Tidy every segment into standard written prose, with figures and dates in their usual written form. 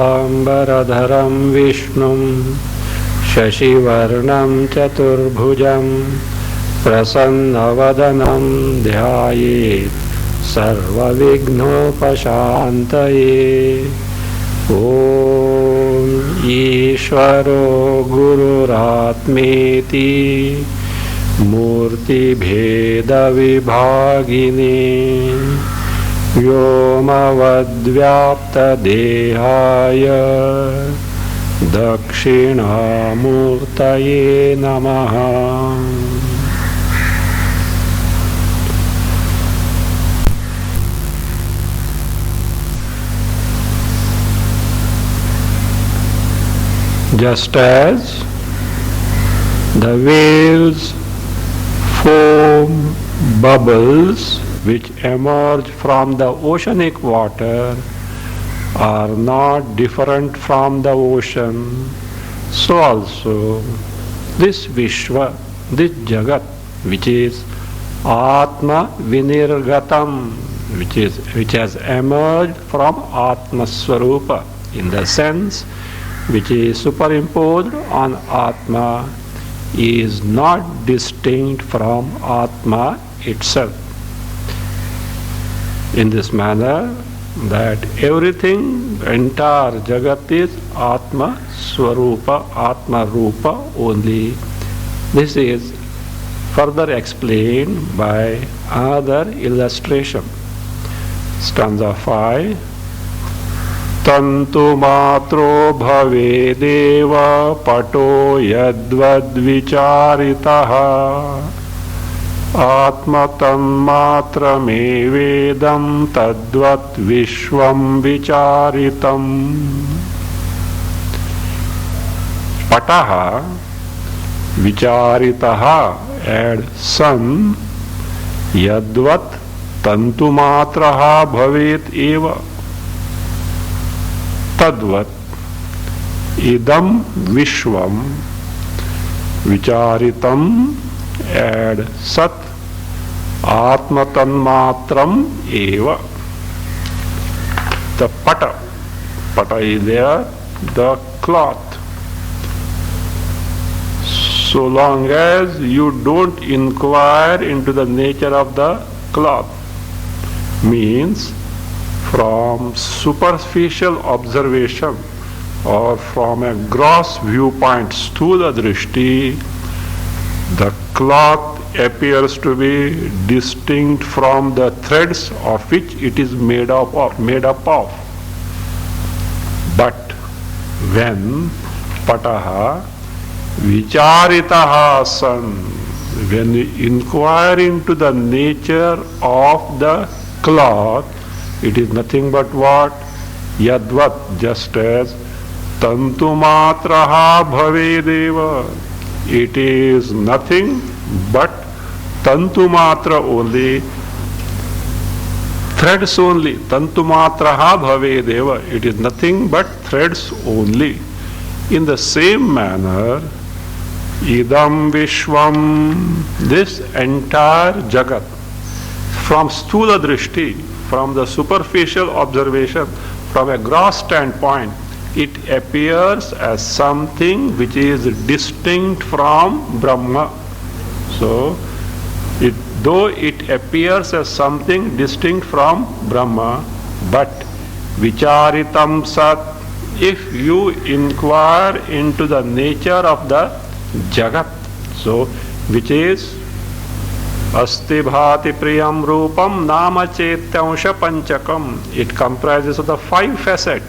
शुक्लांबरधरं विष्णुं शशिवर्णं चतुर्भुजं प्रसन्नवदनं ध्यायेत् सर्वविघ्नोपशान्तये। ॐ ईश्वरो गुरुरात्मेति मूर्तिभेदविभागिने व्योमवद्व्याप्तदेहाय दक्षिणामूर्तये नमः। Just as the waves, foam, bubbles which emerge from the oceanic water are not different from the ocean, so also this Vishwa, this Jagat, which is Atma Vinirgatam, which has emerged from Atma Swarupa, in the sense which is superimposed on Atma, is not distinct from Atma itself. In this manner, that everything, entire Jagat is Atma Swarupa, Atma Rupa only. This is further explained by another illustration. Stanza 5. Tantu matro bhavedeva pato yadvadvicaritaha Atma tanmatramevedam tadvat vishvam vicharitam. Pataha vicharitaha, add sun, yadvat tantumatraha bhavet eva tadvat idam vishvam vicharitam, add sat atma tanmatram eva. The pata is there, the cloth. So long as you don't inquire into the nature of the cloth, means from superficial observation or from a gross viewpoint, sthula drishti, the cloth appears to be distinct from the threads of which it is made up of. But when pataha vicharitaha san, when we inquire into the nature of the cloth, it is nothing but what? Yadvat, just as tantumatraha bhavedeva. It is nothing but tantumatra only, threads only. Tantumatraha bhavedeva. It is nothing but threads only. In the same manner, idam vishvam, this entire jagat, from sthula drishti, from the superficial observation, from a gross standpoint, it appears as something which is distinct from Brahma. So, though it appears as something distinct from Brahma, but vicharitam sat, if you inquire into the nature of the Jagat, so which is Asti bhati priyam rupam nama chetyansha panchakam. It comprises of the 5 facets.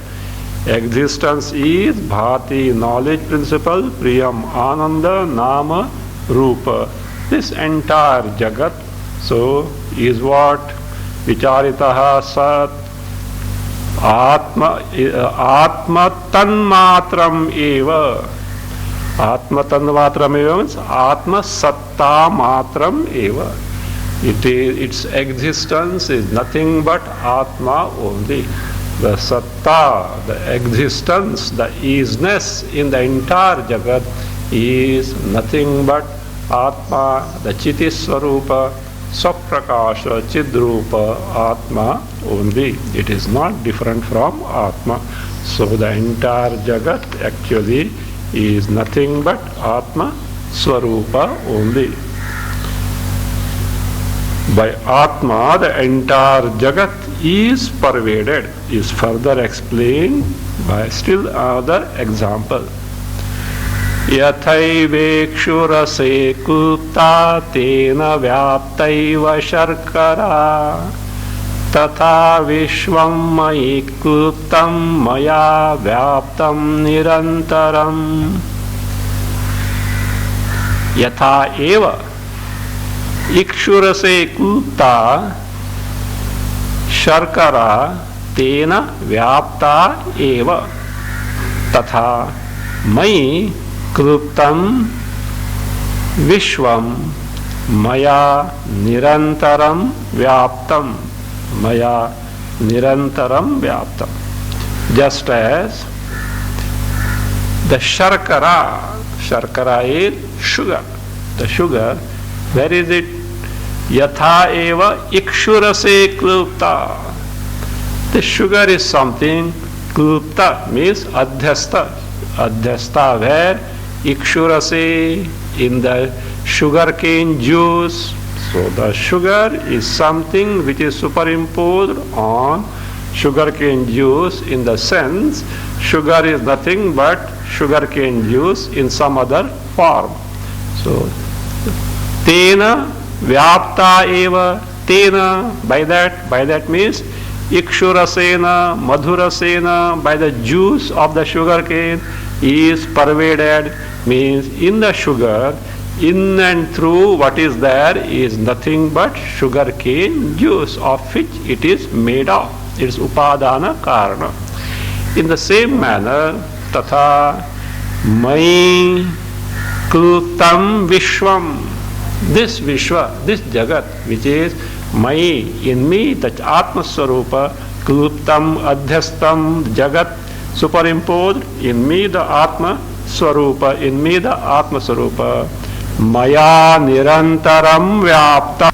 Existence is bhati, knowledge principle, priyam, ananda, nama, rupa. This entire jagat, so is what? Vicharitaha sat, atma, atma tanmatram eva. Atma tanmatram eva means atma satta matram eva. Its existence is nothing but atma only. The satta, the existence, the isness in the entire jagat is nothing but atma, the chitiswarupa, saprakasha, chidrupa, atma only. It is not different from atma. So the entire jagat actually is nothing but atma swarupa only. By atma, the entire jagat is pervaded, is further explained by still another example. Yathaivekshu kupta tena vyaptaiva sharkara tatha vishvam mai kuptam maya vyaptam nirantaram. Yatha eva ikshurase kupta शर्करा तेन व्याप्ता एव तथा मयि क्लुप्तं विश्वं मया निरंतरं व्याप्तं मया निरंतरं व्याप्तं. Just as the sharkara is sugar. The sugar, where is it? Yatha eva ikshurase klupta. The sugar is something, klupta means adhyasta. Adhyasta where? Ikshurase, in the sugarcane juice. So the sugar is something which is superimposed on sugarcane juice, in the sense sugar is nothing but sugarcane juice in some other form. So tena vyapta eva, tena, by that means ikshurasena, madhurasena, by the juice of the sugar cane is pervaded, means in the sugar, in and through what is there is nothing but sugar cane juice of which it is made of. It is upadana karana. In the same manner, tatha mai klutam vishwam. This Vishwa, this Jagat, which is Mai, in me, the Atma Swarupa, Kluptam, Adhyastam, Jagat, superimposed, in me the Atma Swarupa, in me the Atma Swarupa, Maya Nirantaram Vyapta.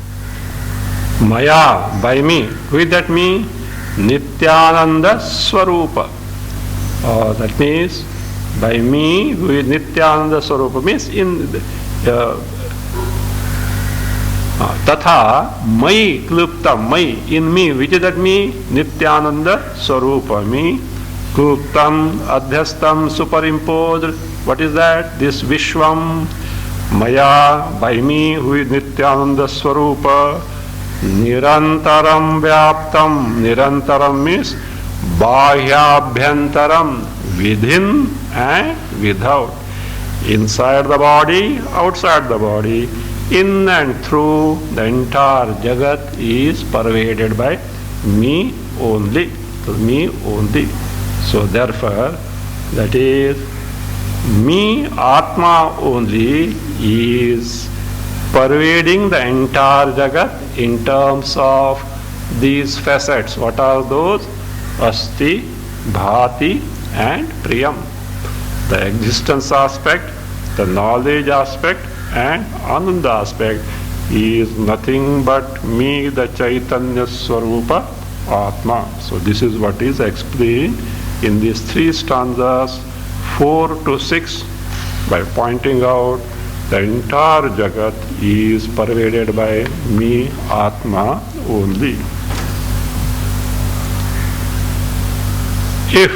Maya, by me. Who is that me? Nityananda Swarupa. That means, by me, who is Nityananda Swarupa, means in Tatha mai kluptam, mai, in me, which is that me? Nityananda Swarupa, me. Kluptam, adhyastam, superimposed. What is that? This Vishwam, Maya, by me, who is Nityananda Swarupa. Nirantaram Vyaptam. Nirantaram means Bahyabhyantaram, within and without. Inside the body, outside the body. In and through, the entire Jagat is pervaded by me only. So me only. So therefore, that is, me, Atma only, is pervading the entire Jagat in terms of these facets. What are those? Asti, Bhati and Priyam. The existence aspect, the knowledge aspect, and Ananda aspect is nothing but me, the Chaitanya Swarupa Atma. So this is what is explained in these 3 stanzas 4 to 6 by pointing out the entire Jagat is pervaded by me, Atma only. If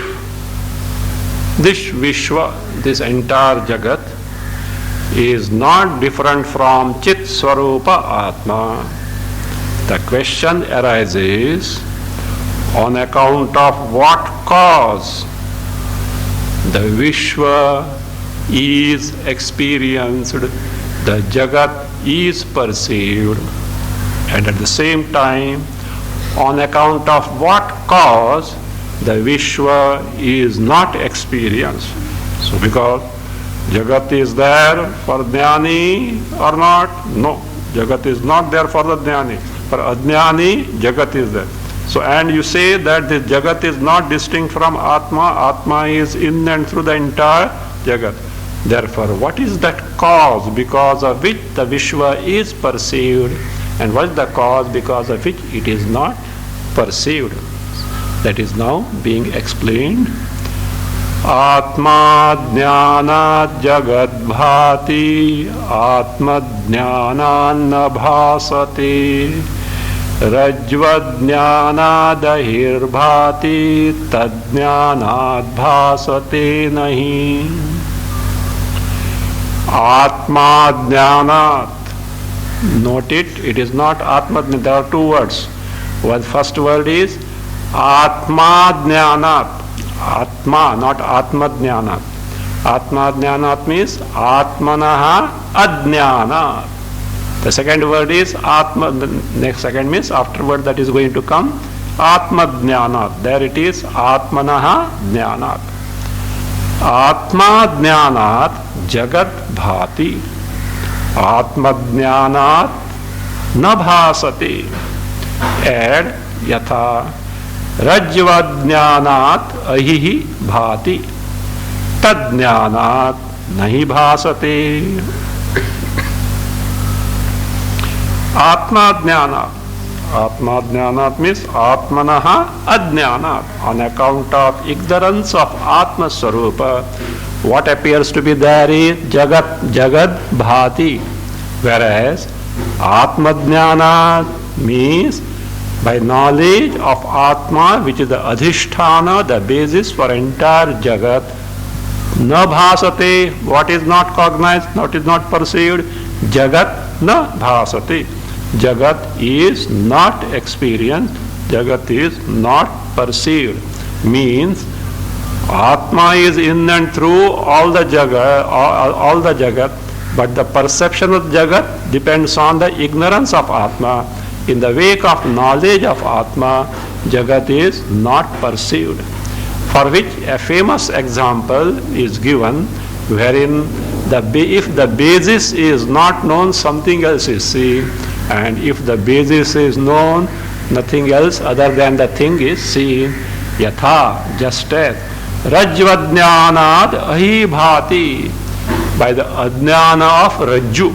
this Vishwa, this entire Jagat, is not different from Chit Swarupa Atma. The question arises, on account of what cause the Vishwa is experienced, the Jagat is perceived, and at the same time, on account of what cause the Vishwa is not experienced. So because Jagat is there for Jnani or not? No, Jagat is not there for the Jnani. For Ajnani, Jagat is there. So, and you say that the Jagat is not distinct from Atma, Atma is in and through the entire Jagat. Therefore, what is that cause because of which the Vishwa is perceived, and what is the cause because of which it is not perceived? That is now being explained. Atma jnana jagat bhati, Atma jnana na bhasate, Rajva jnana dahir bhati, Tad jnanat bhasate nahi. Atma jnanat. Note it, it is not Atma, there are two words. One first word is Atma jnanat. Atma, not Atma jnanat. Atma jnanat means Atmanaha ajnanat. The second word is Atma, the next second means afterward that is going to come Atma jnanat. There it is Atmanaha jnanat. Atma jnanat jagat bhati, Atma jnanat na bhasate. Add yatha Rajva jnanat ahihi bhati, Tad jnanat nahi bhasate. Atma jnanat. Atma jnanat means Atmanaha ajnanat. On account of ignorance of Atma Swarupa, what appears to be there is Jagat, Jagad bhati. Whereas Atma jnanat means by knowledge of Atma, which is the Adhisthana, the basis for entire Jagat. Na bhasate, what is not cognized, what is not perceived? Jagat na bhasate. Jagat is not experienced, Jagat is not perceived. Means Atma is in and through all the Jagat, but the perception of Jagat depends on the ignorance of Atma. In the wake of knowledge of Atma, Jagat is not perceived. For which a famous example is given, wherein if the basis is not known, something else is seen, and if the basis is known, nothing else other than the thing is seen. Yatha, just as Rajva jnanad ahi bhati, by the ajnana of Rajju,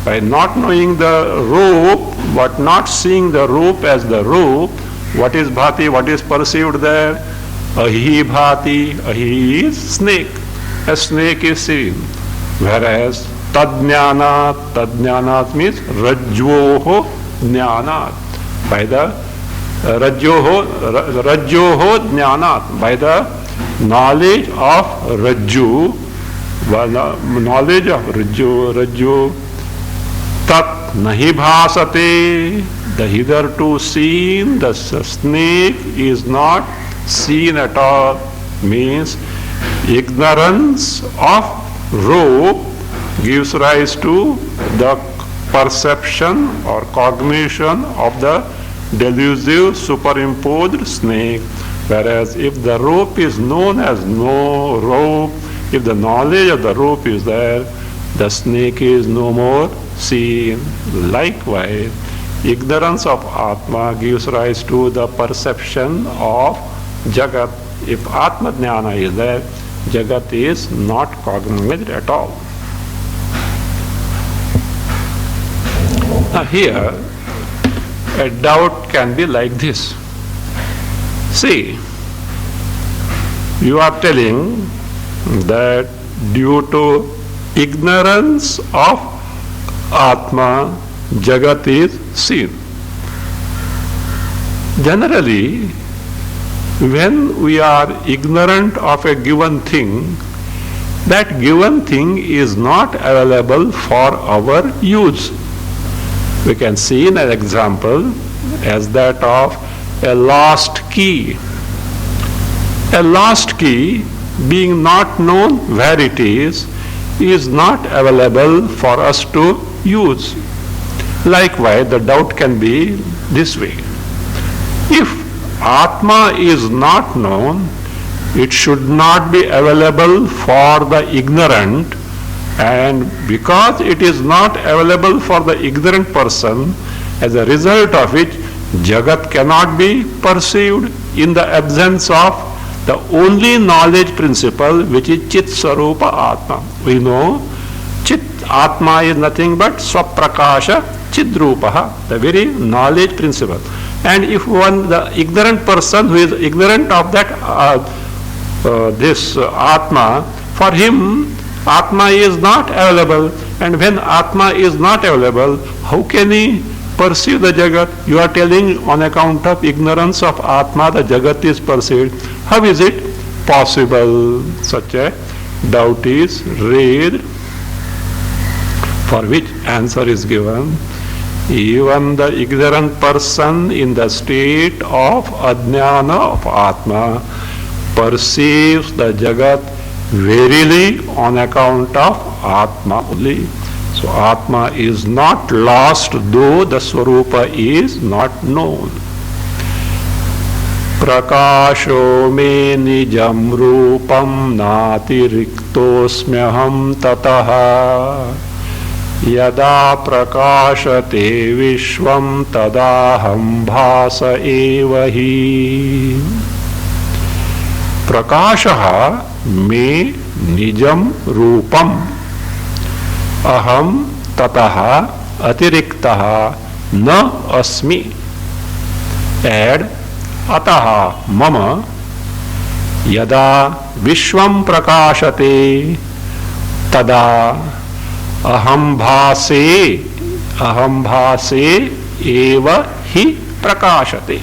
by not knowing the roop, but not seeing the roop as the roop, what is bhati, what is perceived there? Ahi bhati, ahi is snake. A snake is seen. Whereas tadjnanat means rajyoho jnanat. By the rajyoho jnanat, by the knowledge of Rajju, knowledge of Rajju, tat nahi bhasate, the hitherto seen, the snake is not seen at all. Means ignorance of rope gives rise to the perception or cognition of the delusive superimposed snake. Whereas if the rope is known as no rope, if the knowledge of the rope is there, the snake is no more seen. Likewise, ignorance of Atma gives rise to the perception of Jagat. If Atma Jnana is there, Jagat is not cognized at all. Now here, a doubt can be like this. See, you are telling that due to ignorance of Atma, Jagat is seen. Generally, when we are ignorant of a given thing, that given thing is not available for our use. We can see an example as that of a lost key. A lost key, being not known where it is not available for us to use. Likewise, the doubt can be this way. If Atma is not known, it should not be available for the ignorant, and because it is not available for the ignorant person, as a result of which Jagat cannot be perceived in the absence of the only knowledge principle, which is Chit Swarupa Atma. We know Chit Atma is nothing but Swaprakasha Chidrupaha, the very knowledge principle. And if the ignorant person who is ignorant of that this Atma, for him Atma is not available, and when Atma is not available, how can he perceive the Jagat? You are telling on account of ignorance of Atma the Jagat is perceived. How is it possible? Such a doubt is raised, for which answer is given. Even the ignorant person in the state of Ajnana of Atma perceives the Jagat verily on account of Atma only. So Atma is not lost, though the Swarupa is not known. Prakasho me nijam rupam natiriktosmyaham tataha yada prakashate vishvam tadaham bhasa eva hi. Prakashaha me nijam rupam aham tataha atiriktaha na asmi. Add ataha mama yada vishvam prakashate tada aham bhase eva hi prakashate.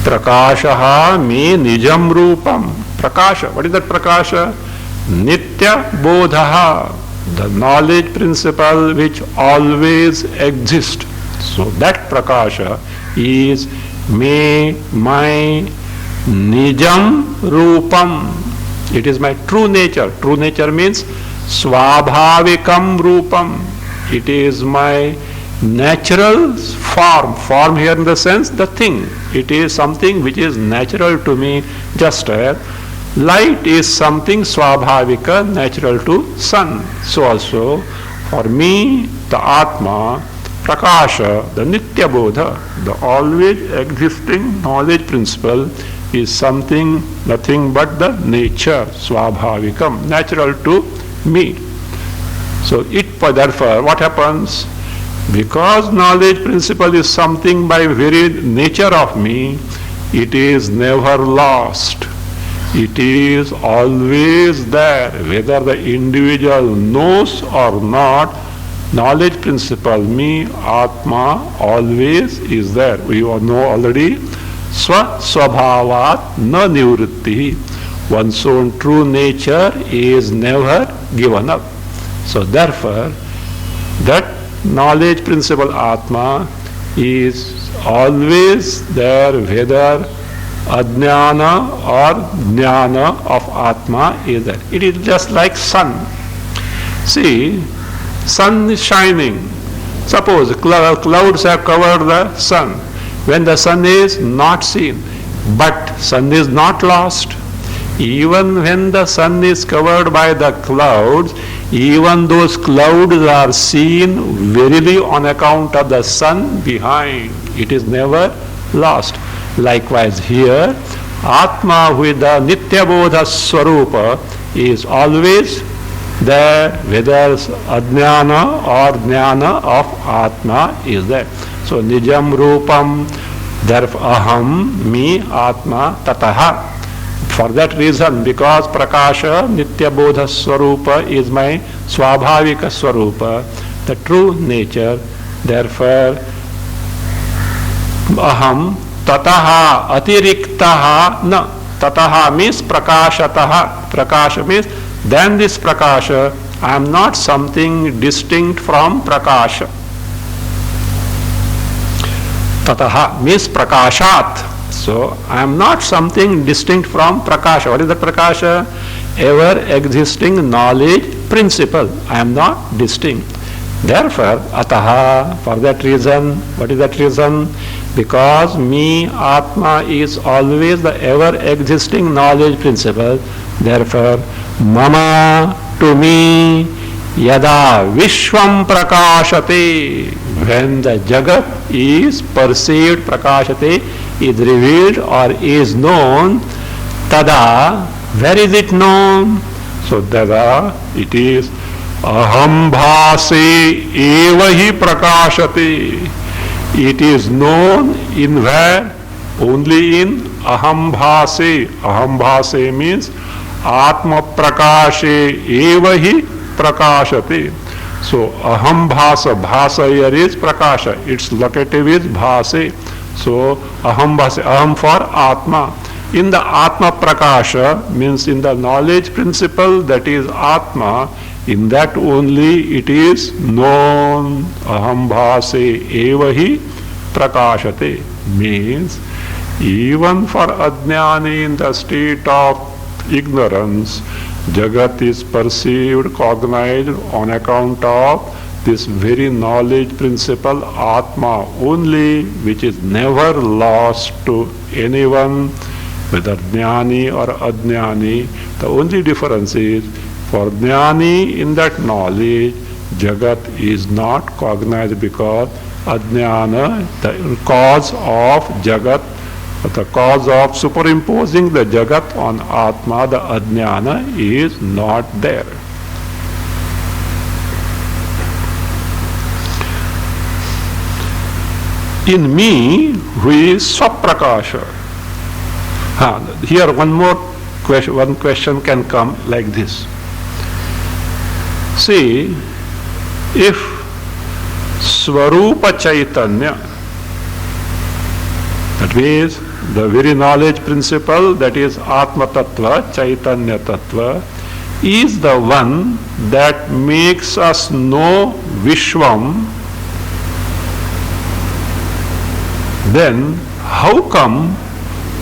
Prakashaha me nijam rupam. Prakasha, what is that prakasha? Nitya bodhaha, the knowledge principle which always exists. So that prakasha is me, my nijam rupam. It is my true nature. True nature means swabhavikam rupam. It is my natural form. Form here in the sense the thing. It is something which is natural to me, just as light is something swabhavika, natural to sun. So also for me, the Atma, Prakasha, the Nitya Bodha, the always existing knowledge principle is something, nothing but the nature, swabhavikam, natural to me. So therefore what happens? Because knowledge principle is something by very nature of me, it is never lost. It is always there, whether the individual knows or not. Knowledge principle, me, Atma, always is there. We all know already. Swabhavat na nivritti. One's own true nature is never given up. So therefore, that knowledge principle Atma is always there, whether Ajnana or Jnana of Atma is there. It is just like sun. See, sun is shining. Suppose clouds have covered the sun. When the sun is not seen, but sun is not lost. Even when the sun is covered by the clouds, even those clouds are seen verily on account of the sun behind. It is never lost. Likewise here, Atma with the Nitya Bodha Swarupa is always there, whether Ajnana or Jnana of Atma is there. So Nijam Rupam, therefore Aham, me, Atma, Tataha. For that reason, because Prakasha, Nitya Bodha Swarupa is my Swabhavika Swarupa, the true nature, therefore Aham, Tataha, Atiriktaha, na. Tataha means prakashataha. Prakasha means then this prakasha, I am not something distinct from prakasha. Tataha means prakashat. So I am not something distinct from prakasha. What is the prakasha? Ever existing knowledge principle. I am not distinct. Therefore, ataha, for that reason, what is that reason? Because me, Atma, is always the ever existing knowledge principle. Therefore, mama, to me, yada vishwam prakashate, when the jagat is perceived, prakashate, is revealed or is known, tada, where is it known? So tada, it is aham bhase eva hi prakashate. It is known in where? Only in aham bhase. Aham bhase means atma prakashe eva hi prakashate. So aham bhasa, bhasa here is prakasha, its locative is bhase. So aham bhase, aham for atma. In the atma prakasha means in the knowledge principle, that is atma, in that only it is known. Aham bhase eva hi prakashate means even for ajnani in the state of ignorance, jagat is perceived, cognized on account of this very knowledge principle atma only, which is never lost to anyone, whether jnani or ajnani. The only difference is for jnani in that knowledge, jagat is not cognized because ajnana, the cause of jagat, the cause of superimposing the jagat on atma, the ajnana is not there. In me, who is swaprakasha. Here one question can come like this. See, if Swarupa Chaitanya, that means the very knowledge principle, that is Atma Tattva, Chaitanya Tattva, is the one that makes us know Vishwam, then how come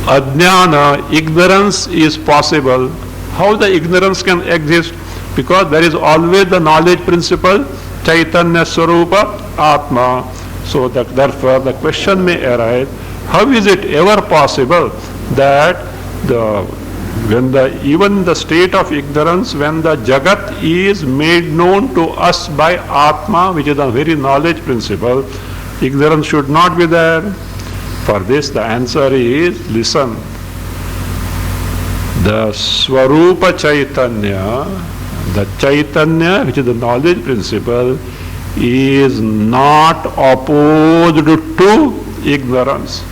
ajnana, ignorance is possible? How the ignorance can exist? Because there is always the knowledge principle, Chaitanya Swarupa, Atma. So that therefore the question may arise, how is it ever possible that even the state of ignorance, when the jagat is made known to us by Atma, which is the very knowledge principle, ignorance should not be there? For this the answer is, listen, the Swarupa Chaitanya, the Chaitanya, which is the knowledge principle, is not opposed to ignorance.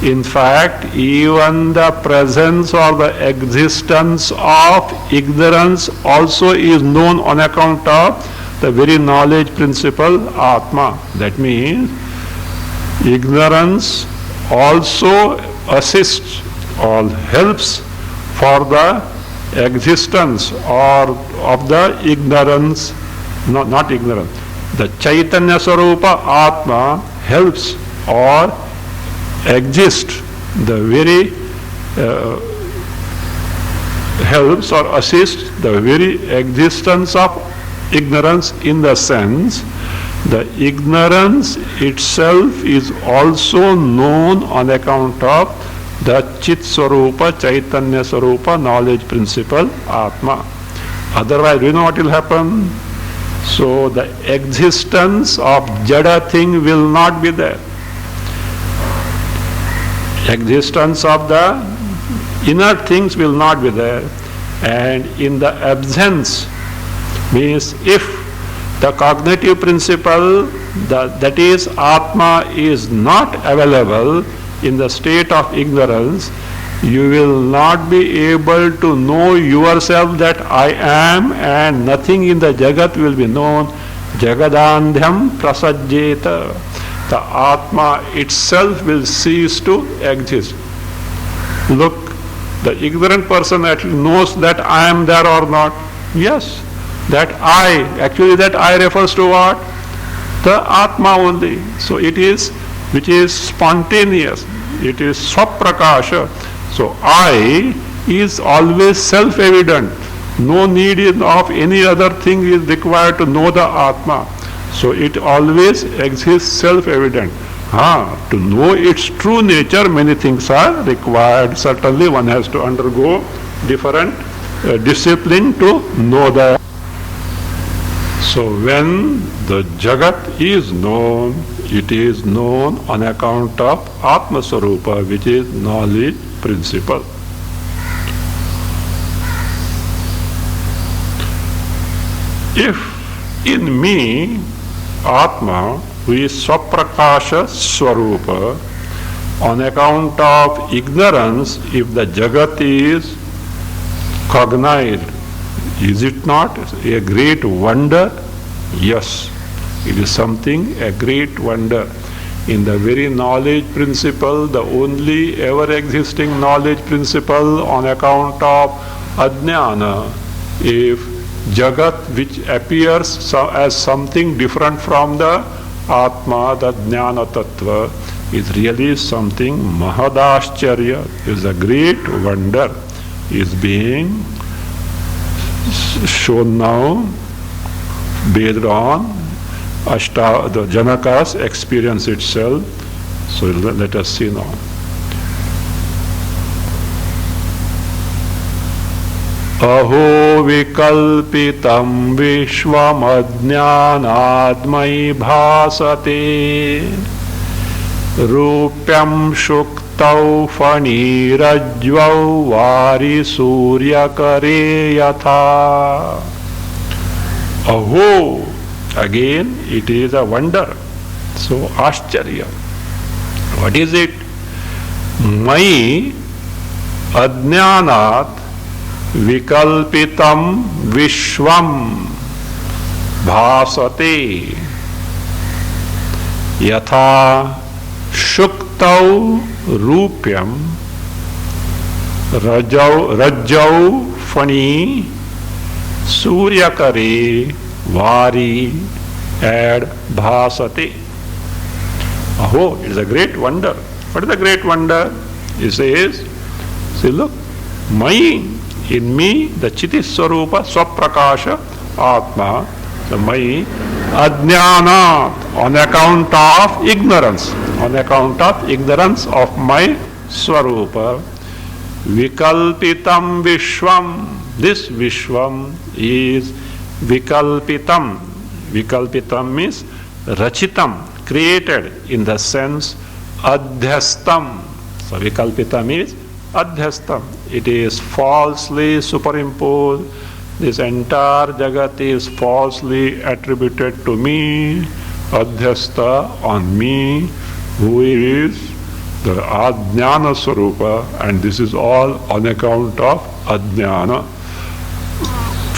In fact, even the presence or the existence of ignorance also is known on account of the very knowledge principle, Atma. That means ignorance also assists or helps for the existence or of the ignorance, not ignorance. The Chaitanya Swarupa Atma helps or exists, the very helps or assists the very existence of ignorance, in the sense the ignorance itself is also known on account of the Chit Swarupa, Chaitanya Swarupa knowledge principle, Atma. Otherwise, you know what will happen? So the existence of Jada thing will not be there. Existence of the inner things will not be there. And in the absence means if the cognitive principle, that is Atma, is not available in the state of ignorance, you will not be able to know yourself that I am, and nothing in the Jagat will be known. Jagadandhyam prasajjeta. The Atma itself will cease to exist. Look, The ignorant person actually knows that I am there or not. Yes, that I, actually that I refers to what? The Atma only. So it is, which is spontaneous. It is swaprakasha. So I is always self-evident. No need of any other thing is required to know the Atma. So it always exists self-evident. To know its true nature, many things are required. Certainly one has to undergo different discipline to know that. So when the Jagat is known, it is known on account of Atma Swarupa, which is knowledge principle. If in me, Atma, who is Swaprakasha Swarupa, on account of ignorance, if the Jagat is cognized, is it not a great wonder? Yes, it is something, a great wonder. In the very knowledge principle, the only ever existing knowledge principle on account of Ajnana, if Jagat, which appears as something different from the Atma, the Jnana Tattva, is really something Mahadascharya, is a great wonder, is being shown now based on the Janaka's experience itself. So let us see now. Aho vikalpitam vishvam ajnanatmai bhasate rupyam shuktau fanirajvau vari suryakare yatha. Aho, again it is a wonder. So Ascharya. What is it? Mai ajnanat vikalpitam vishvam bhasate yatha shuktau rupyam rajau fani suryakare vari ad bhasate. Aho, it is a great wonder. What is the great wonder? He says, see, look, my, in me, the Chiti Swarupa, Swaprakasha, Atma, the my Ajnana, on account of ignorance of my Swarupa, Vikalpitam Vishwam, this Vishwam is Vikalpitam. Vikalpitam means Rachitam, created in the sense Adhyastam. So Vikalpitam is Adhyastam. It is falsely superimposed. This entire Jagat is falsely attributed to me, Adhyasta, on me, who is the Ajnana Swarupa, and this is all on account of Ajnana.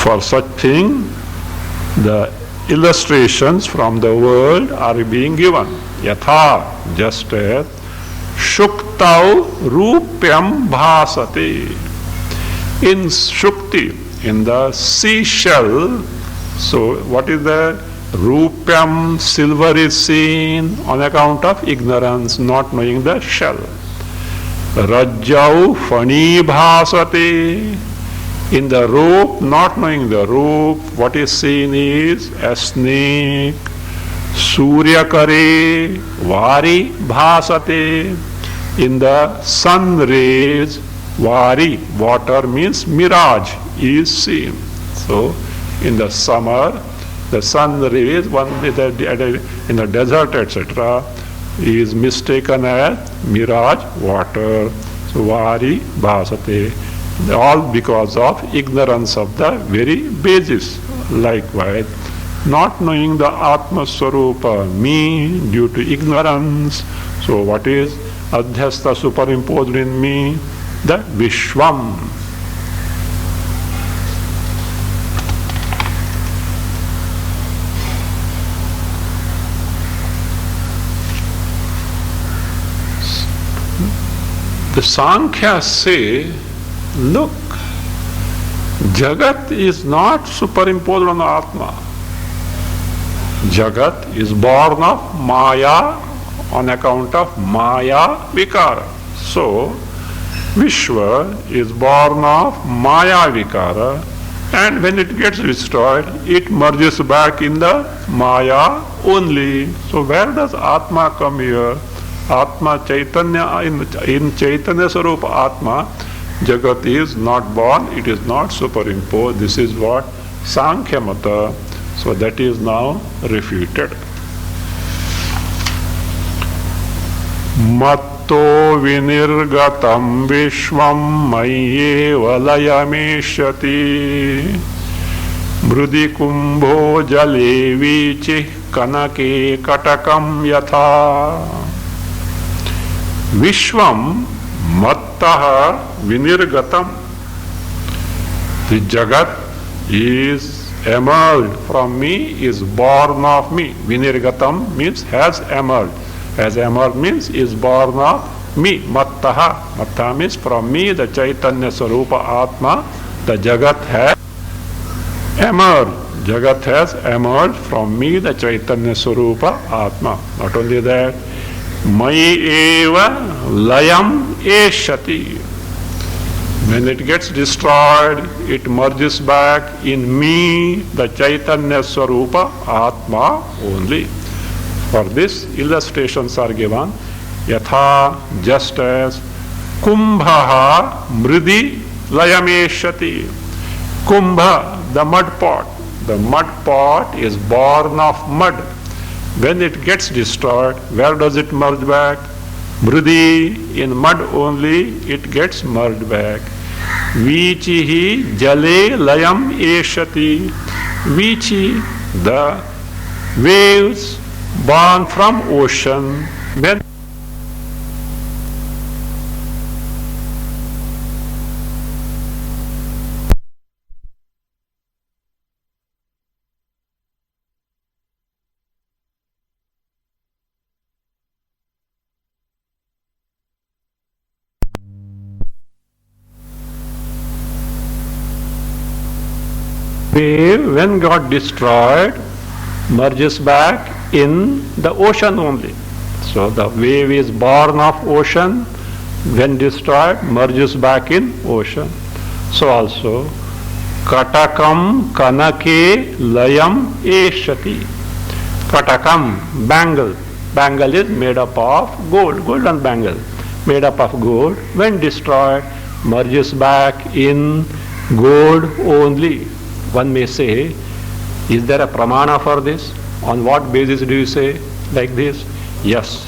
For such thing, the illustrations from the world are being given. Yatha, just as Shuktau Rupyam Bhasate. In Shukti, in the seashell, so what is the Rupyam? Silver is seen on account of ignorance, not knowing the shell. Rajau Fani Bhasate. In the rope, not knowing the rope, what is seen is a snake. Suryakare Vari Bhasate. In the sun rays, Vari, water means mirage, is seen. So, in the summer, the sun rays, in the desert, etc., is mistaken as mirage water. So, Vari Bhasate. All because of ignorance of the very basis. Likewise, not knowing the Atma Swarupa, me, due to ignorance. So what is Adhyasta superimposed in me? The Vishwam. The Sankhyas say look, Jagat is not superimposed on Atma. Jagat is born of Maya on account of Maya Vikara. So, Vishwa is born of Maya Vikara, and when it gets destroyed, it merges back in the Maya only. So, where does Atma come here? Atma Chaitanya, in Chaitanya Sarupa Atma, Jagat is not born, it is not superimposed. This is what Sankhya Mata. So that is now refuted. Matto vinirgatam vishvam mayyeva layameshyati mrudi kumbho jale vichih kanake katakam yatha vishvam mattaha vinirgatam. The Jagat is emerged from me, is born of me. Vinirgatam means has emerged. Has emerged means is born of me. Mattaha. Mattaha means from me, the Chaitanya Sarupa Atma, the Jagat has emerged. Jagat has emerged from me, the Chaitanya Sarupa Atma. Not only that, Mai eva layam eshati. When it gets destroyed, it merges back in me, the Chaitanya Swarupa Atma only. For this, illustrations are given. Yatha, just as Kumbhaha mridi layameshati. Kumbha, the mud pot. The mud pot is born of mud. When it gets destroyed, where does it merge back? Mridi, in mud only, it gets merged back. Vichihi jale layam eshati. Vichi, the waves born from ocean. When wave, when got destroyed, merges back in the ocean only. So the wave is born of ocean, when destroyed, merges back in ocean. So also, Katakam Kanake Layam Eshati. Katakam, bangle. Bangle is made up of gold, golden bangle. Made up of gold, when destroyed, merges back in gold only. One may say, is there a pramana for this? On what basis do you say like this? Yes,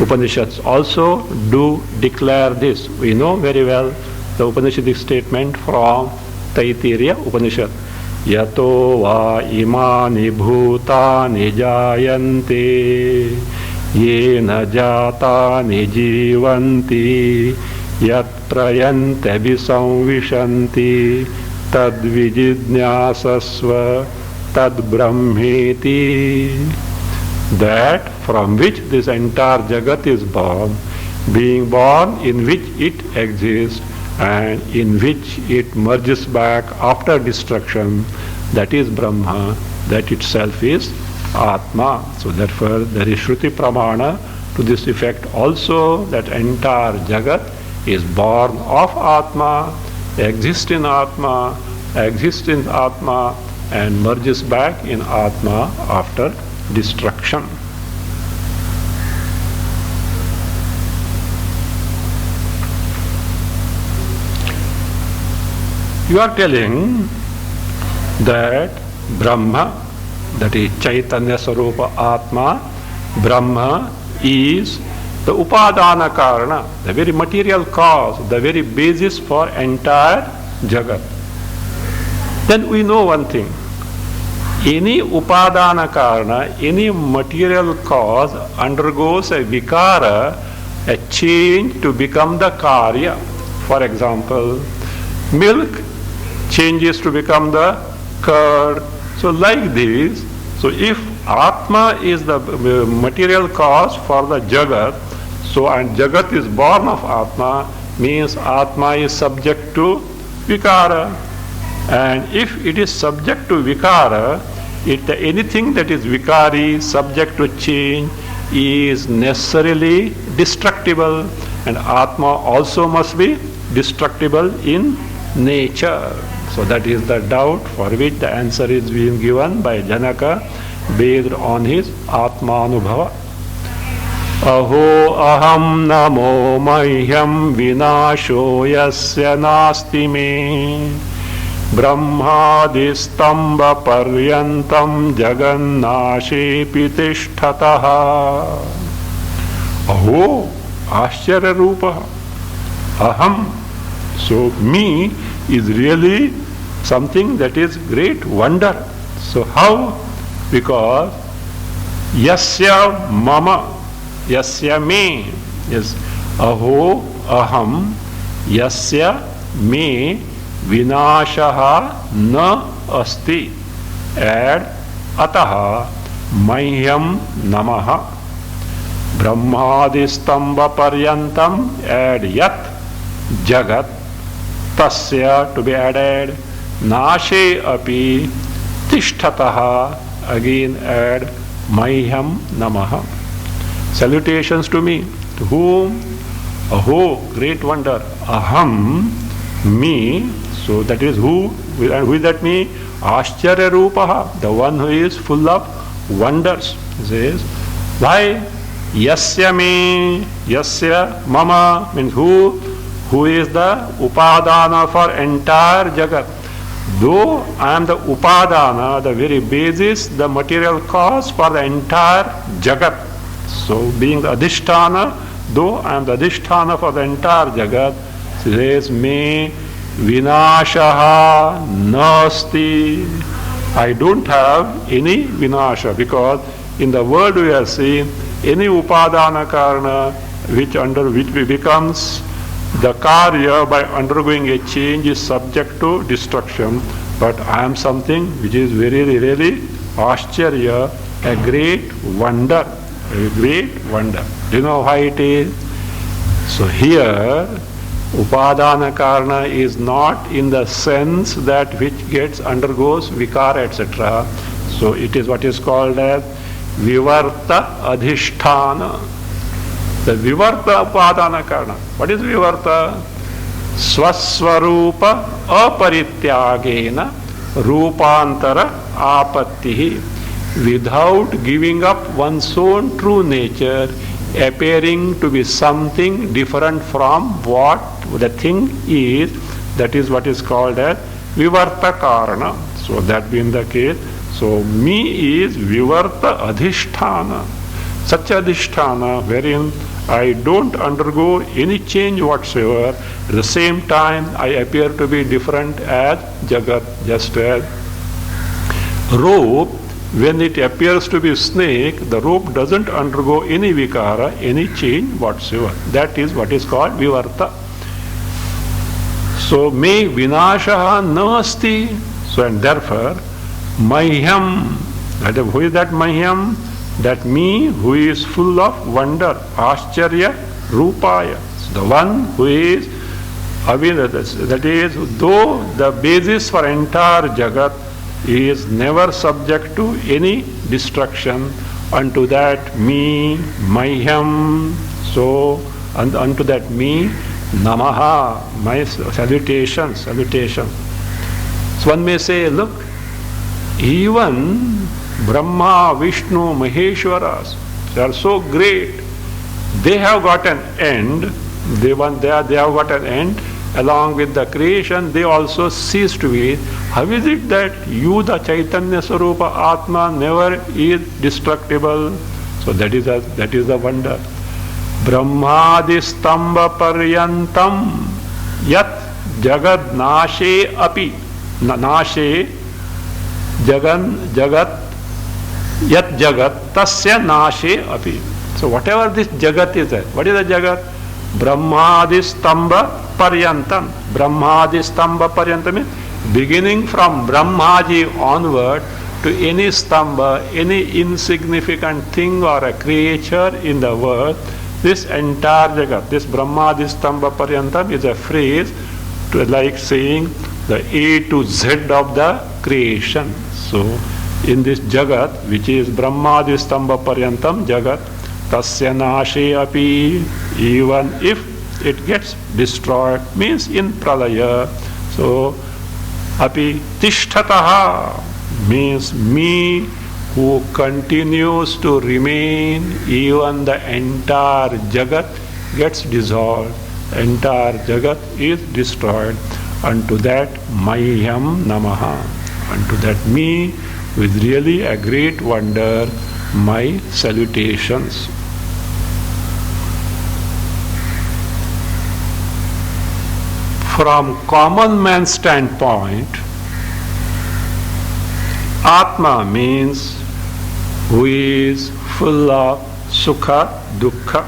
Upanishads also do declare this. We know very well the Upanishadic statement from Taittiriya Upanishad. Yato va imani bhutani jayante yena jatani jivanti yat prayante visamvishanti tad vijidnyasasva tad brahmeti. That from which this entire Jagat is born, being born in which it exists and in which it merges back after destruction, that is Brahma, that itself is Atma. So therefore there is Shruti Pramana to this effect also, that entire Jagat is born of Atma, exists in Atma, and merges back in Atma after destruction. You are telling that Brahma, that is Chaitanya Sarupa Atma, Brahma is the Upadana Karana, the very material cause, the very basis for entire Jagat. Then we know one thing. Any Upadana Karana, any material cause undergoes a Vikara, a change to become the Karya. For example, milk changes to become the curd. So like this, so if Atma is the material cause for the Jagat, so and Jagat is born of Atma, means Atma is subject to Vikara. And if it is subject to Vikara, anything that is Vikari, subject to change, is necessarily destructible. And Atma also must be destructible in nature. So that is the doubt for which the answer is being given by Janaka based on his Atmanubhava. Aho aham namo mahyam vinasho yasya nasti me brahmadistamba paryantam jagannashepi tishtataha. Aho ascharya rupa aham. So me is really something that is great wonder. So how? Because yasya mama, yasya me, yes, aho aham yasya me vinashaha na asti, add ataha mahyam namaha. Brahmadistamba paryantam, add yat jagat, tasya to be added, nashe api tishtataha, again add mahyam namaha. Salutations to me. To whom? Aho, great wonder. Aham, me. So that is who? And who is that me? Ascharya rupaha, the one who is full of wonders. He says, why? Yasya me, yasya mama, means who? Who is the upadana for entire jagat. Though I am the upadana, the very basis, the material cause for the entire jagat. So being the adhisthana, though I am the adhisthana for the entire jagat, says me vinashaha nasti. I don't have any vinasha, because in the world we are seeing any upadana karana which becomes the karya by undergoing a change is subject to destruction. But I am something which is very really ascharya, a great wonder. A great wonder. Do you know why it is? So here, upadana karana is not in the sense that which undergoes vikara, etc. So it is what is called as vivarta adhisthana. The vivarta upadana karana. What is vivarta? Swaswarupa aparityagena rupantara apattihi. Without giving up one's own true nature, appearing to be something different from what the thing is, that is what is called as vivarta karana. So that being the case, so me is vivarta adhisthana. Such adhisthana wherein I don't undergo any change whatsoever. At the same time, I appear to be different as jagat, just as rope. When it appears to be snake, the rope doesn't undergo any vikara, any change whatsoever. That is what is called vivarta. So me vinashaha nasti. So and therefore mahyam. Who is that mahyam? That me who is full of wonder, ascharya rupaya. So the one who is that is, though the basis for entire jagat is never subject to any destruction, unto that me mahyam. So unto that me namaha, my salutations. So one may say, look, even Brahma, Vishnu, Maheshwaras, they are so great. They have got an end. They have got an end. Along with the creation, they also cease to be. How is it that you, the Chaitanya Swarupa Atma, never is destructible? So that is the wonder. Brahmadistamba paryantam yat jagad nashe api. Nashe jagat yat jagat tasya nashe api. So whatever this jagat is, what is the jagat? Brahmadistamba paryantam. Brahmadistamba paryantam means beginning from Brahmaji onward to any stamba, any insignificant thing or a creature in the world, this entire Jagat, this Brahmadistambha Paryantam is a phrase to like saying the A to Z of the creation. So, in this Jagat, which is Brahmadistambha Paryantam Jagat, Tasya Nashe Api, even if it gets destroyed, means in Pralaya. So, Api Tishtataha means me who continues to remain, even the entire Jagat gets dissolved, entire Jagat is destroyed. Unto that Mahyam Namaha, unto that me with really a great wonder, my salutations. From common man's standpoint, Atma means who is full of Sukha, Dukkha.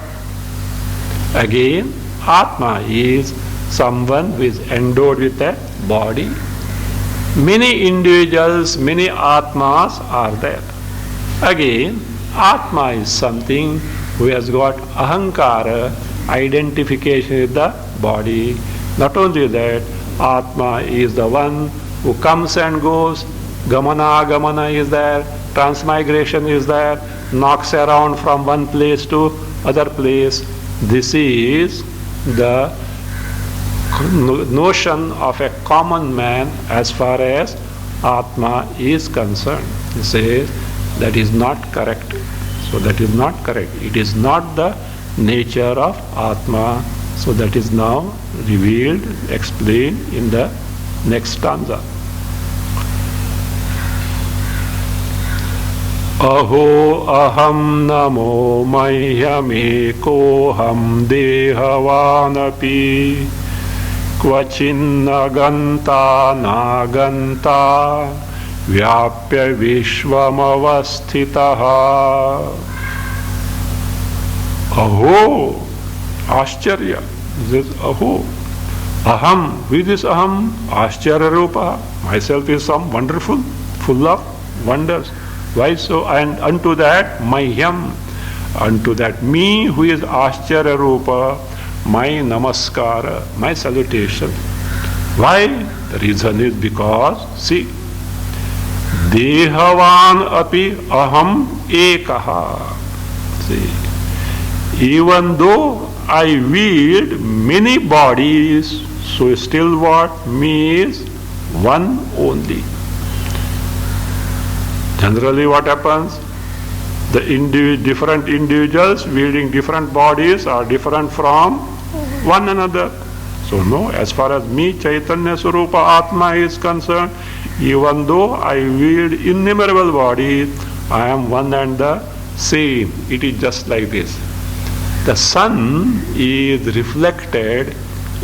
Again, Atma is someone who is endowed with a body. Many individuals, many Atmas are there. Again, Atma is something who has got Ahankara, identification with the body. Not only that, Atma is the one who comes and goes, Gamana is there, transmigration is there, knocks around from one place to other place. This is the notion of a common man as far as Atma is concerned. He says that is not correct. So that is not correct. It is not the nature of Atma. So that is now revealed, explained in the next stanza. Aho aham namo mahyameko dehavanapi kvachinna ganta naganta vyapya vishvamavasthitaha. Aho, Ascharya. This is Aho. Aham, who is this Aham? Ascharya Rupa. Myself is some wonderful, full of wonders. Why so? And unto that, Mahyam, unto that me who is Ascharya Rupa, my namaskara, my salutation. Why? The reason is because, see, Dehavan api aham ekaha. See, even though I wield many bodies, so still what? Me is one only. Generally what happens? The different individuals wielding different bodies are different from one another. So no, as far as me, Chaitanya Swarupa Atma is concerned, even though I wield innumerable bodies, I am one and the same. It is just like this. The sun is reflected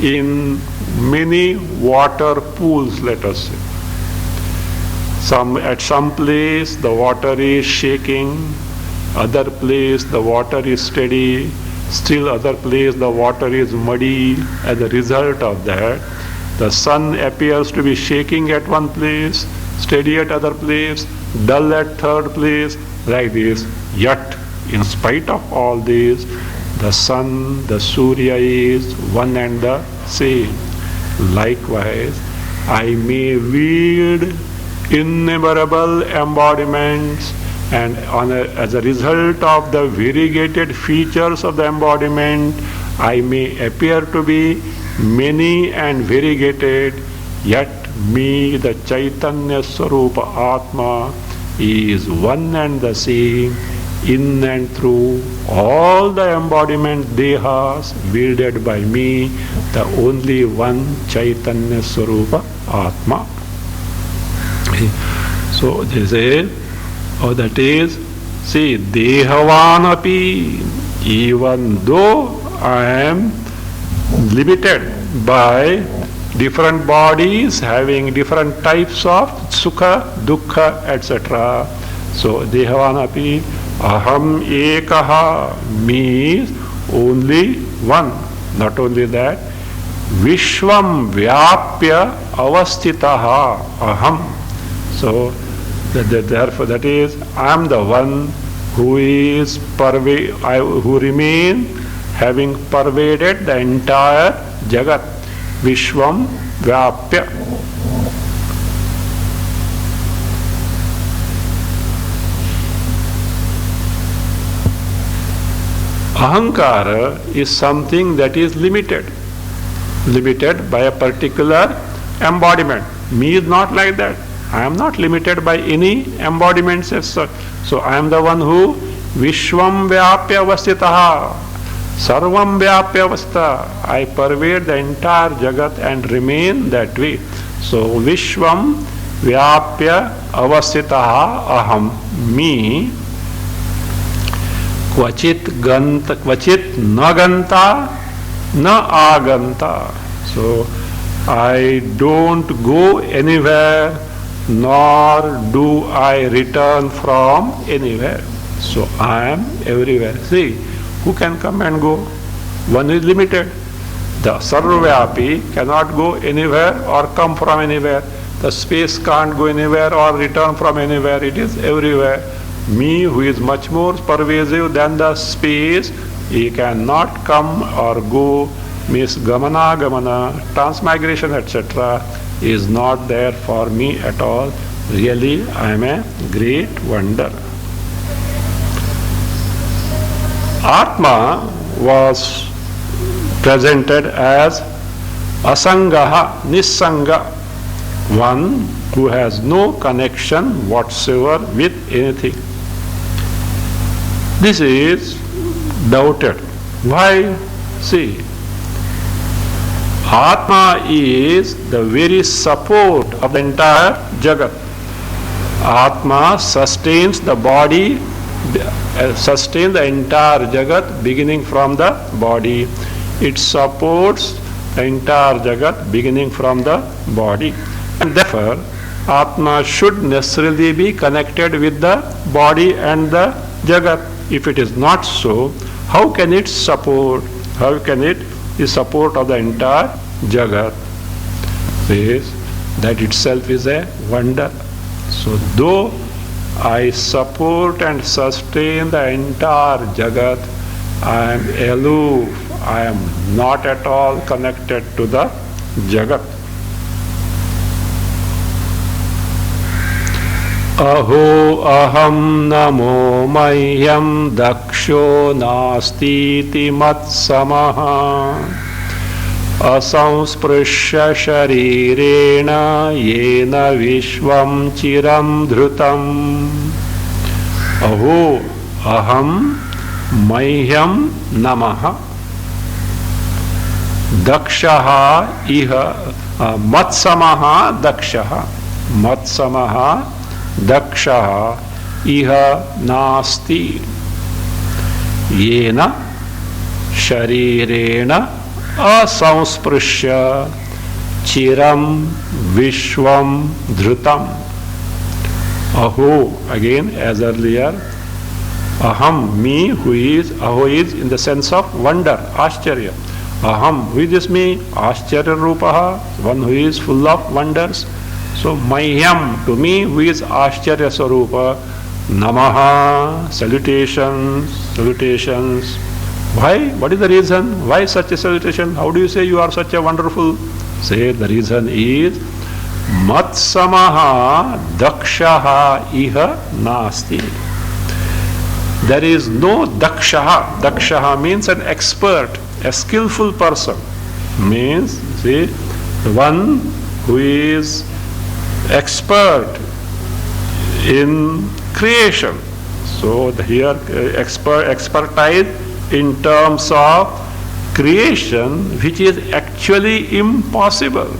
in many water pools, let us say. At some place the water is shaking, other place the water is steady, still other place the water is muddy. As a result of that, the sun appears to be shaking at one place, steady at other place, dull at third place, like this. Yet, in spite of all this, the sun, the Surya is one and the same. Likewise, I may wield innumerable embodiments, and as a result of the variegated features of the embodiment, I may appear to be many and variegated, yet me, the Chaitanya Swarupa Atma, is one and the same in and through all the embodiment dehas wielded by me, the only one Chaitanya Swarupa Atma. So they say, that is, see, Dehavanapi, even though I am limited by different bodies having different types of Sukha, Dukkha, etc. So Dehavanapi, Aham Ekaha means only one. Not only that, Vishwam Vyapya Avasthitaha Aham. So therefore that is, I am the one who is who remain having pervaded the entire Jagat, Vishwam Vyapya. Ahankara is something that is limited by a particular embodiment. Me is not like that. I am not limited by any embodiments as such. So I am the one who Vishwam Vyapya Vasitaha, Sarvam Vyapya Vasita. I pervade the entire Jagat and remain that way. So Vishwam Vyapya Avasitaha Aham, me, Kvachit Ganta, Kvachit Na Ganta, Na Aganta. So I don't go anywhere, nor do I return from anywhere. So I am everywhere. See, who can come and go? One is limited. The Sarvavyapi cannot go anywhere or come from anywhere. The space can't go anywhere or return from anywhere. It is everywhere. Me, who is much more pervasive than the space, he cannot come or go, means gamana, transmigration, etc. is not there for me at all. Really, I am a great wonder. Atma was presented as asangaha, nissanga, one who has no connection whatsoever with anything. This is doubted. Why? See, Atma is the very support of the entire Jagat. Atma sustains the body, sustains the entire Jagat beginning from the body. It supports the entire Jagat beginning from the body. And therefore, Atma should necessarily be connected with the body and the Jagat. If it is not so, how can it support? How can it the support of the entire Jagat? Says that itself is a wonder. So though I support and sustain the entire Jagat, I am aloof, I am not at all connected to the Jagat. Aho aham namo mahyam daksho nastiti matsamaha asamsprishya sharirena yena vishvam chiram dhrutam. Aho aham mahyam namaha dakshaha iha matsamaha dakshaha matsamaha dakshaha iha nasti yena sharirena asamsprishya chiram vishvam dhrutam. Aho, again as earlier, aham, me, who is, aho is in the sense of wonder, ascharya. Aham, who is this me? Ascharya rupaha, one who is full of wonders. So mahyam, to me, who is ascharya sarupa, namaha, salutations, salutations. Why? What is the reason? Why such a salutation? How do you say you are such a wonderful? Say the reason is matsamaha dakshaha iha nasti. There is no dakshaha. Dakshaha means an expert, a skillful person. Means, see, the one who is expert in creation. So here expertise in terms of creation which is actually impossible.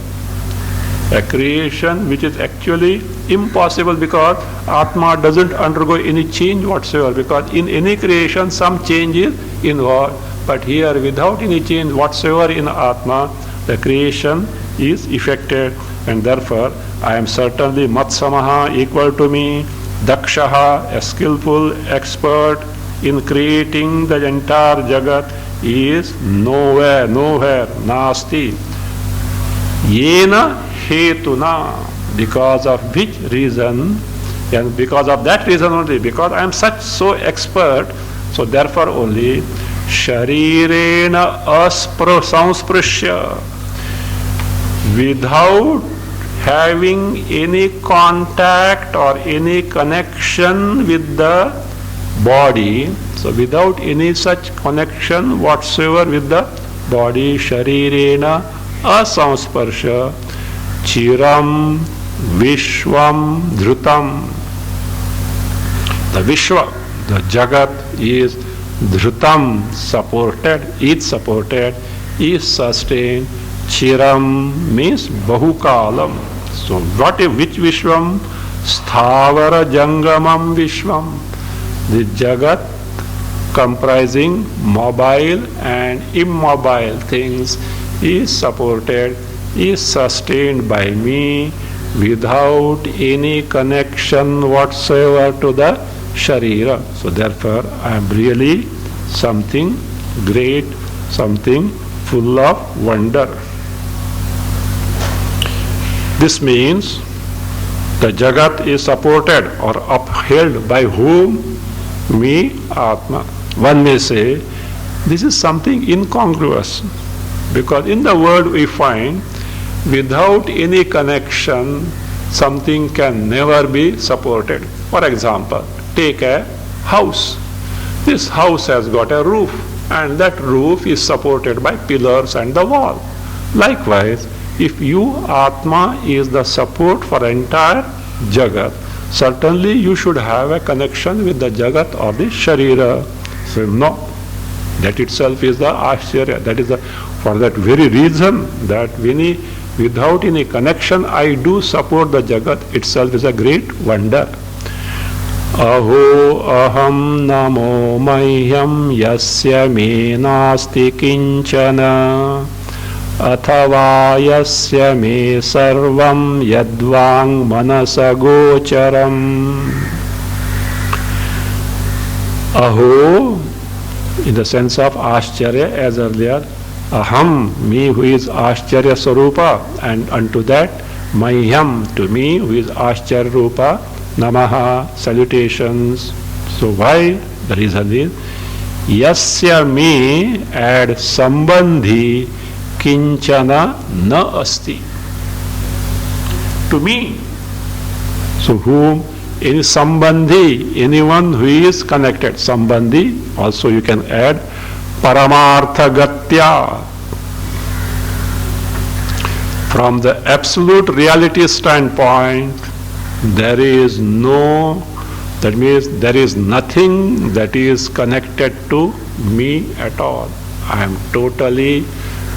A creation which is actually impossible because Atma doesn't undergo any change whatsoever, because in any creation some change is involved. But here without any change whatsoever in Atma, the creation is effected, and therefore I am certainly Matsamaha, equal to me, Dakshaha, a skillful expert in creating the entire Jagat, is nowhere, nasti. Yena hetuna, because of which reason, and because of that reason only, because I am so expert, so therefore only sharirena sansprushya, without having any contact or any connection with the body. So without any such connection whatsoever with the body, sharirena asamsparsha, chiram vishwam dhrutam. The Vishwa, the Jagat is dhrutam, supported, is sustained. Chiram means bahukalam. So which Vishwam? Sthavara jangamam Vishwam. The Jagat comprising mobile and immobile things is supported, is sustained by me without any connection whatsoever to the Sharira. So therefore I am really something great, something full of wonder. This means the Jagat is supported or upheld by whom? Me, Atma. One may say this is something incongruous, because in the world we find without any connection something can never be supported. For example, take a house. This house has got a roof, and that roof is supported by pillars and the wall. Likewise, if you, Atma, is the support for entire Jagat, certainly you should have a connection with the Jagat or the Sharira. So no, that itself is the Ashcharya. That is for that very reason that without any connection I do support the Jagat itself is a great wonder. Aho aham namo mahyam yasya me nasti kinchana athava yasya me sarvam yadvang manasa gocharam. Aho, in the sense of Ashcharya, as earlier, aham, me who is Ashcharya Sarupa, and unto that Mahyam, to me who is Ashcharya Rupa, Namaha, salutations. So why? The reason is Yasya me add Sambandhi Kinchana na asti. To me. So whom? Any Sambandhi, anyone who is connected. Sambandhi, also you can add Paramartha Gatya. From the absolute reality standpoint, there is no, that means there is nothing that is connected to me at all. I am totally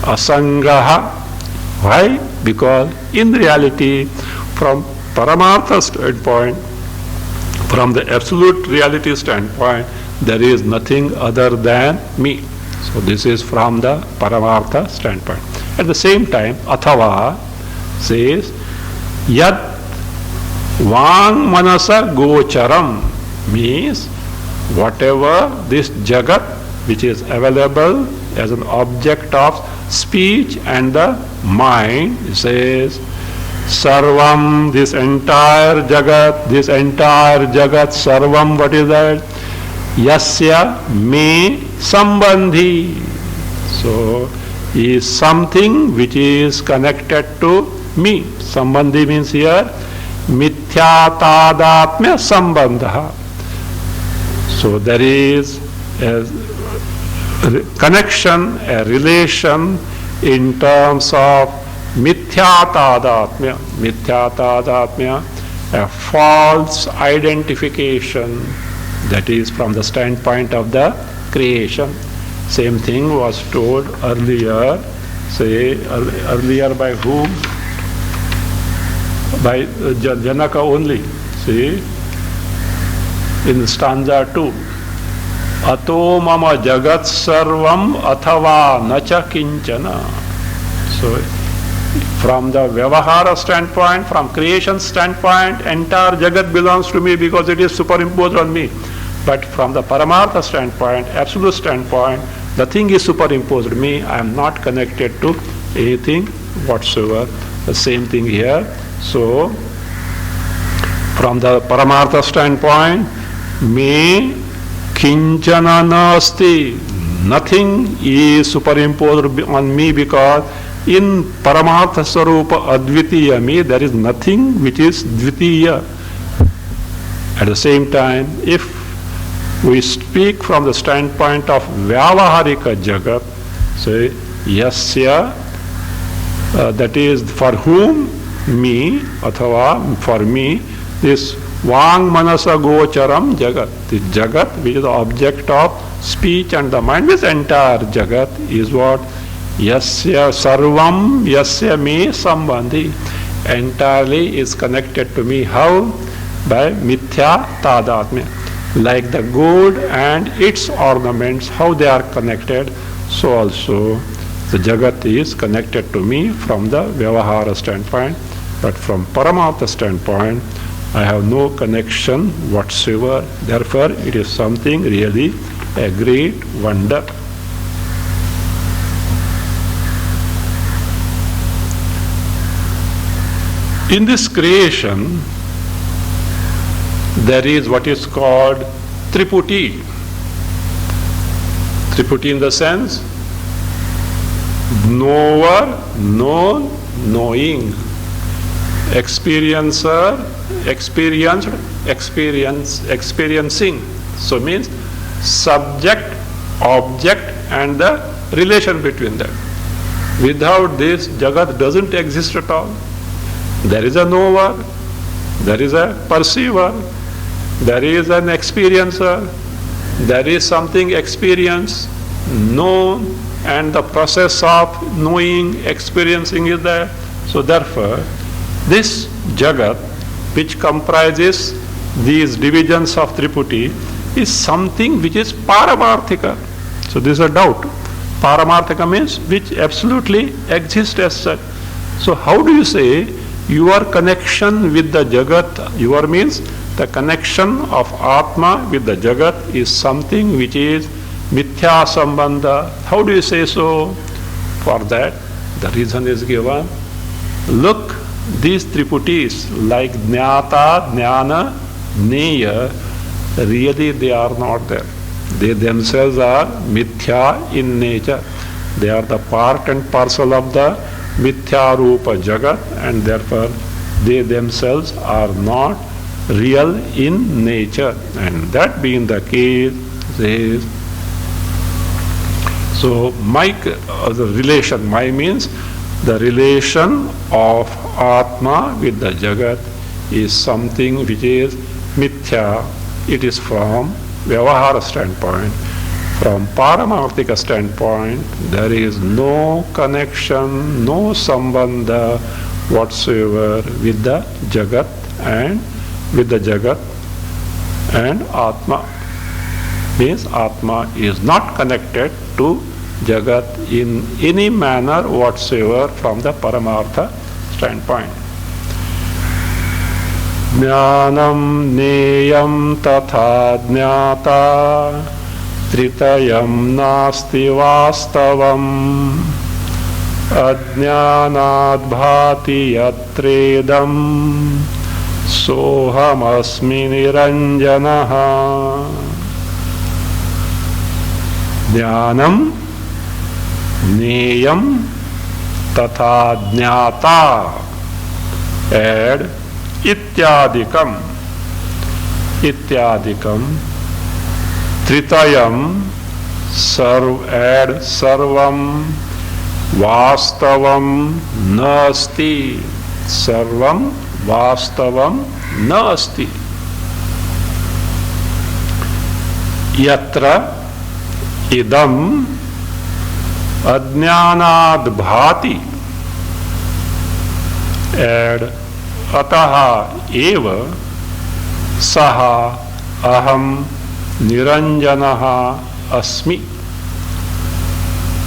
asangaha. Why? Because in reality, from Paramartha standpoint, from the absolute reality standpoint, there is nothing other than me. So this is from the Paramartha standpoint. At the same time, Athava says, Yat Vang Manasa Gocharam, means whatever this Jagat which is available as an object of speech and the mind, it says, Sarvam, this entire Jagat, Sarvam, what is that? Yasya me Sambandhi. So, is something which is connected to me. Sambandhi means here Mithyatadatmya Sambandha. So there is a connection, a relation in terms of Mithyatadatmya, a false identification, that is from the standpoint of the creation. Same thing was told earlier, earlier by whom? By Janaka only. See, in stanza 2. Ato mama jagat sarvam athava nacha kinchana. So, from the Vyavahara standpoint, from creation standpoint, entire Jagat belongs to me because it is superimposed on me. But from the Paramartha standpoint, absolute standpoint, nothing is superimposed on me. I am not connected to anything whatsoever. The same thing here. So, from the Paramartha standpoint, me kinchana nasti, nothing is superimposed on me, because in Paramartha Swarupa Advitiya me, there is nothing which is Dvitiya. At the same time, if we speak from the standpoint of Vyavaharika Jagat, say, Yasya, that is for whom me, athava for me, this Vang Manasa Gocharam Jagat, the Jagat which is the object of speech and the mind, this entire Jagat is what? Yasya Sarvam Yasya Me Sambandhi, entirely is connected to me. How? By Mithya Tadatmya. Like the gold and its ornaments, how they are connected, so also the Jagat is connected to me from the Vyavahara standpoint. But from Paramartha standpoint, I have no connection whatsoever. Therefore, it is something really a great wonder. In this creation, there is what is called Triputi. Triputi in the sense, knower, known, knowing. Experiencer, experienced, experiencing. So means subject, object and the relation between them. Without this, Jagat doesn't exist at all. There is a knower, there is a perceiver, there is an experiencer, there is something experienced, known, and the process of knowing, experiencing is there. So therefore, this Jagat, which comprises these divisions of Triputi, is something which is Paramarthika. So this is a doubt. Paramarthika means which absolutely exists as such. So how do you say your connection with the Jagat, your means the connection of Atma with the Jagat is something which is Mithya Sambandha? How do you say so? For that, the reason is given. Look, these Triputis like Jnata, Jnana, Neya, really they are not there. They themselves are Mithya in nature. They are the part and parcel of the Mithya Rupa Jagat, and therefore they themselves are not real in nature. And that being the case, is so the relation, my means the relation of Atma with the Jagat is something which is Mithya. It is from Vyavahara standpoint. From Paramarthika standpoint, there is no connection, no sambandha whatsoever with the Jagat and Atma. Means Atma is not connected to Jagat in any manner whatsoever from the Paramartha standpoint. Jnanam neyam tatha jnata tritayam nasti vastavam ajnanad bhati yatredam soham asmi niranjanaha. Jnanam neyam tatha jnata, add ityadikam, tritayam, add sarvam, vastavam nasti, sarvam vastavam nasti. Yatra idam ajnanad bhati, add ataha eva saha aham niranjanaha asmi.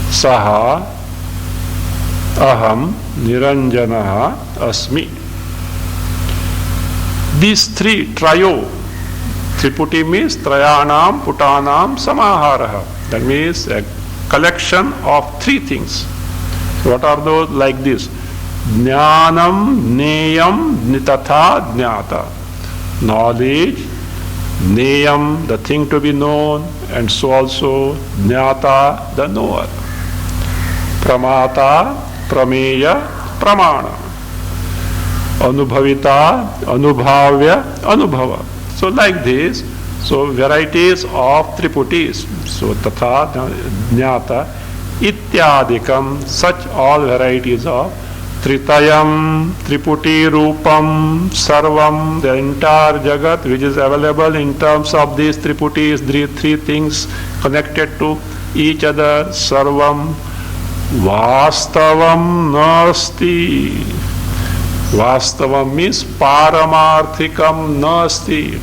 Saha aham niranjanaha asmi. These three, Trayo, Triputi means Trayanam Putanam Samaharaha. That means a collection of three things. What are those? Like this: Jnanam, Neyam, Nitatha, Jnata. Knowledge, Neyam, the thing to be known, and so also Jnata, the knower. Pramata, Prameya, Pramana. Anubhavita, Anubhavya, Anubhava. So like this, so varieties of triputis. So Tatha, Jnata, Ityadikam, such all varieties of Tritayam, Triputi, Rupam, Sarvam, the entire Jagat which is available in terms of these Triputis, three things connected to each other, Sarvam, Vastavam Nasti. Vastavam means Paramarthikam Nasti.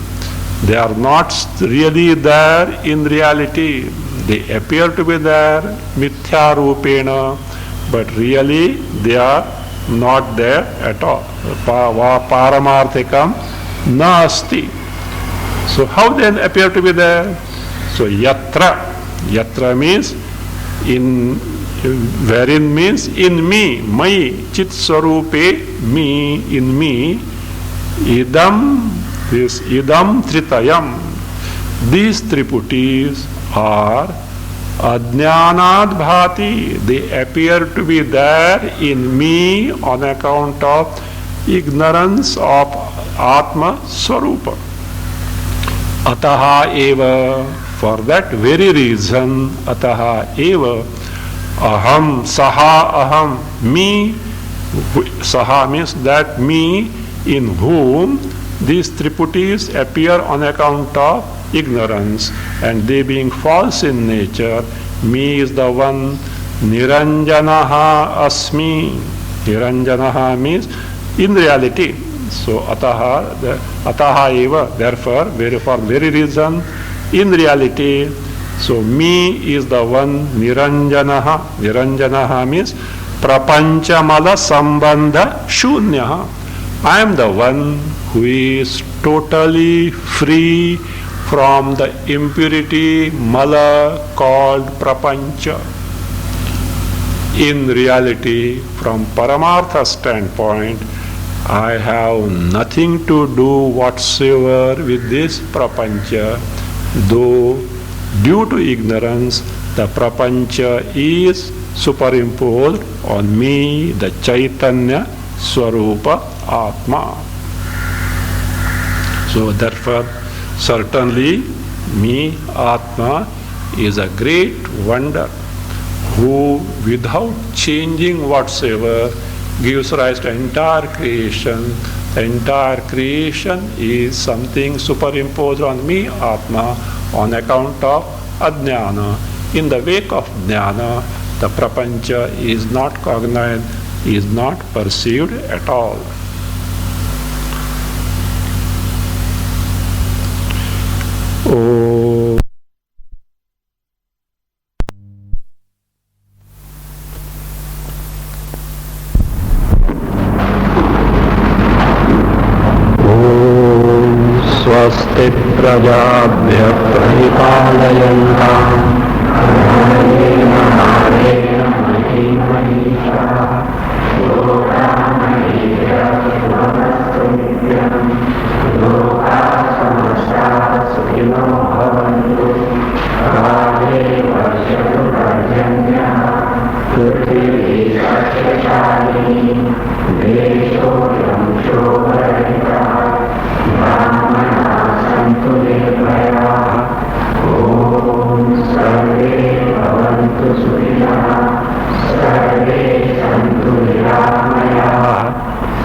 They are not really there in reality. They appear to be there, Mithya Rupena, but really they are not there at all. Paramarthikam Nasti. So how then appear to be there? So Yatra. Yatra means in, wherein means in me, mai, chit sarupe, me, in me, idam, this idam tritayam. These triputis are ajnanad bhati. They appear to be there in me on account of ignorance of Atma Swarupa. Ataha eva, for that very reason, ataha eva, aham, saha aham, me, saha means that me in whom these triputis appear on account of ignorance, and they being false in nature, me is the one, niranjanaha asmi. Niranjanaha means in reality. So ataha eva, therefore, for very reason, in reality, so me is the one, niranjanaha. Niranjanaha means prapanchamala sambandha shunyaha. I am the one who is totally free from the impurity mala called prapancha. In reality, from Paramartha standpoint, I have nothing to do whatsoever with this prapancha, though due to ignorance the prapancha is superimposed on me, the Chaitanya Swarupa Atma. So therefore, certainly me, Atma, is a great wonder who without changing whatsoever gives rise to entire creation. The entire creation is something superimposed on me, Atma, on account of Ajnana. In the wake of Jnana, the Prapancha is not cognized, is not perceived at all. Oh. Swasti prajabhya paripalayantām न्यायेन मार्गेण महीं महिषाः लोकामहीयस्तु नित्यम् लोकाः समस्ताः सुखिनो भवन्तु काले वर्षतु पर्जन्यः पृथिवी सस्यशालिनी देशोऽयं शोभरहितः ब्राह्मणाः सन्तु निर्भयाः ॐ सर्वे भवन्तु सुखिनः सर्वे सन्तु निरामयाः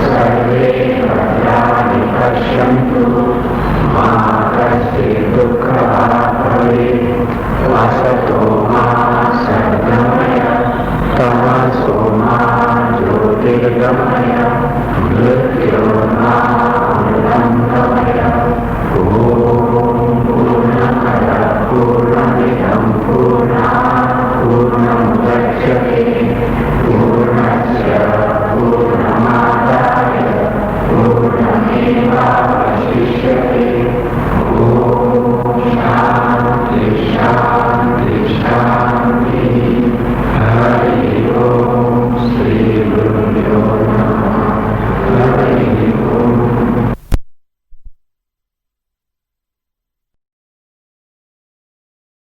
सर्वे भद्राणि पश्यन्तु मा कश्चित् दुःखभाग् भवेत् असतो मा सद्गमय तमसो मा ज्योतिर्गमय